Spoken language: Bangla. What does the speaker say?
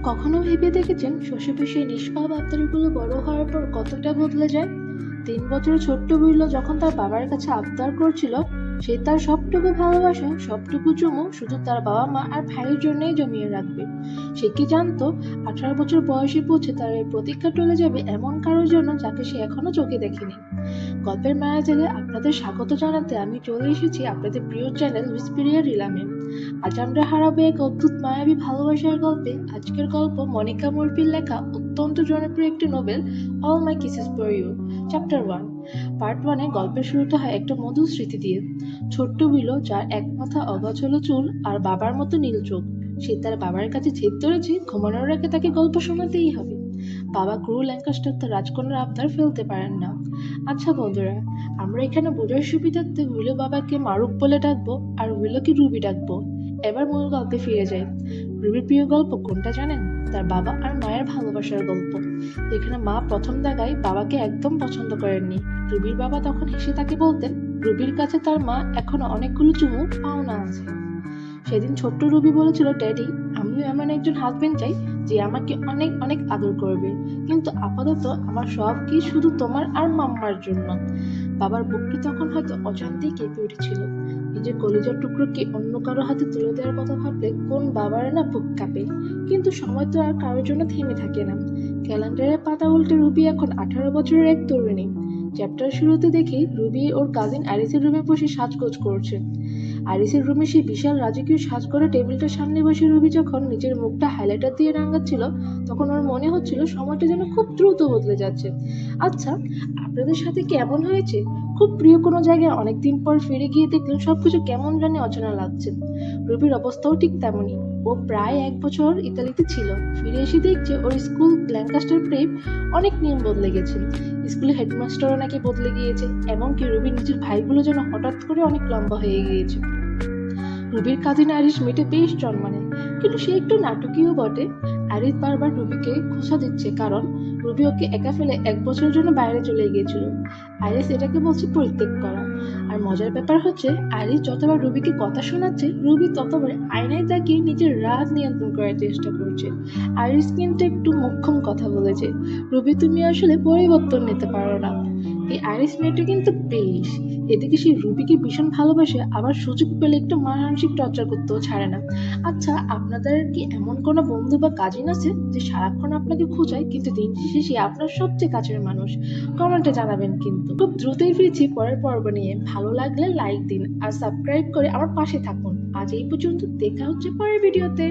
কখনো ভেবে দেখেছেন শৈশবে সেই নিষ্পাপ আবদারগুলো বড় হওয়ার পর কতটা বদলে যায়? 3 বছরের ছোট্ট বিল্ল যখন তার বাবার কাছে আবদার করছিল, সে তার সবটুকু ভালোবাসা, সবটুকু চুমু শুধু তার বাবা মা আর ভাইয়ের জন্যই জমিয়ে রাখবে। সে কি জানতো 18 বছর বয়সে পৌঁছে তার এই প্রতীক্ষা টলে যাবে এমন কারোর জন্য যাকে সে এখনো চোখে দেখেনি? গল্পের মায়াজালে আপনাদের স্বাগত জানাতে আমি চলে এসেছি আপনাদের প্রিয় চ্যানেল উইসপেরিয়া রিলামে। আজ আমরা হারাবো এক অদ্ভুত মায়াবী ভালোবাসার গল্পে। আজকের গল্প মনিকা মুরফির লেখা অত্যন্ত জনপ্রিয় একটি novel, all my kisses for you. Chapter 1। Part 1-এ গল্পের শুরুটা হয় একটা মধুর স্মৃতি দিয়ে। ছোট্ট বিলো, যার এক মাথা অগোছালো চুল আর বাবার মতো নীল চোখ, সে তার বাবার কাছে জেদ ধরেছে ঘুমানোর আগে তাকে গল্প শোনাতেই হবে। বাবা ক্রু ল্যাঙ্কাস্টার তার রাজকন্যার আবদার ফেলতে পারেন না। আচ্ছা বন্ধুরা, আমরা এখানে বোঝার সুবিধার্থে উইলো বাবাকে মারুফ বলে ডাকবো আর উইলোকে রুবি ডাকবো। এবার মূল গল্পে ফিরে যাই। রুবির প্রিয় গল্প কোনটা জানেন? তার বাবা আর মায়ের ভালোবাসার গল্প। যেখানে মা প্রথম দেখায় বাবাকে একদম পছন্দ করেননি। রুবির বাবা তখন হেসে তাকে বলতেন রুবির কাছে তার মা এখনো অনেকগুলো চুমু পাওনা আছে। সেদিন ছোট্ট রুবি বলেছিল, ড্যাডি, আমিও এমন একজন হাজবেন্ড চাই যে আমাকে অনেক অনেক আদর করবে, কিন্তু আপাতত আমার সব কি শুধু তোমার আর মাম্মার জন্য। বাবার বুকটি তখন হয়তো অজান্তেই কেঁপে উঠেছিল। নিজের কলিজার টুকরোকে অন্য কারো হাতে তুলে দেওয়ার কথা ভাবলে কোন বাবার না বুক কাঁপে। কিন্তু সময় তো আর কারোর জন্য থেমে থাকে না। ক্যালেন্ডারের পাতা উল্টে রুবি এখন 18 বছরের এক তরুণী। চ্যাপ্টার শুরুতে দেখি রুবি ওর কাজিন আরিসের রুমে বসে সাজগোজ করছে। আরিসের রুমে সেই বিশাল রাজকীয় সাজ করা টেবিলটার সামনে বসে রুবি যখন নিজের মুখটা হাইলাইটার দিয়ে রাঙাচ্ছিল, তখন ওর মনে হচ্ছিল সময়টা যেন খুব দ্রুত বদলে যাচ্ছে। আচ্ছা, আপনাদের সাথে কেমন হয়েছে? খুব প্রিয় কোনো জায়গায় অনেকদিন পর ফিরে গিয়ে দেখলেন সবকিছু কেমন জানি অচেনা লাগছে। রুবির অবস্থাও ঠিক তেমনই। ও প্রায় 1 বছর ইতালিতে ছিল। ফিরে এসে দেখছে ওর স্কুল ল্যাঙ্কাস্টার প্রেপ অনেক নিয়ম বদলে গেছে। স্কুলে হেডমাস্টারও নাকি বদলে গিয়েছে। এমনকি রুবির নিজের ভাইগুলো যেন হঠাৎ করে অনেক লম্বা হয়ে গিয়েছে। রুবির কাজিন আরিস মেয়েটা বেশ জন্মানে, কিন্তু সে একটু নাটকীয় বটে। আরিস বারবার রুবিকে খোঁচা দিচ্ছে, কারণ রুবি ওকে একা ফেলে 1 বছরের জন্য বাইরে চলে গিয়েছিল। আরিস এটাকে বলছে পরিত্যাগ করা। আর মজার ব্যাপার হচ্ছে, আরিস যতবার রুবিকে কথা শোনাচ্ছে, রুবি ততবার আয়নায় তাকিয়ে নিজের রাগ নিয়ন্ত্রণ করার চেষ্টা করছে। আরিস কিন্তু একটু মোক্ষম কথা বলেছে, রুবি তুমি আসলে পরিবর্তন নিতে পারো না। এই আরিস মেয়েটা কিন্তু বেশ। এদিকে সেই রুবিকে ভীষণ ভালোবাসে, আবার সুযোগ পেলে একটু মানসিক টর্চার করতেও ছাড়ে না। আচ্ছা, আপনাদের কি এমন কোনো বন্ধু বা কাজিন আছে যে সারাক্ষণ আপনাকে খোঁজায়, কিন্তু দিন শেষে সে আপনার সবচেয়ে কাছের মানুষ? কমেন্টে জানাবেন। কিন্তু খুব দ্রুতই ফিরছি পরের পর্ব নিয়ে। ভালো লাগলে লাইক দিন আর সাবস্ক্রাইব করে আমার পাশে থাকুন। আজ এই পর্যন্ত, দেখা হচ্ছে পরের ভিডিওতে।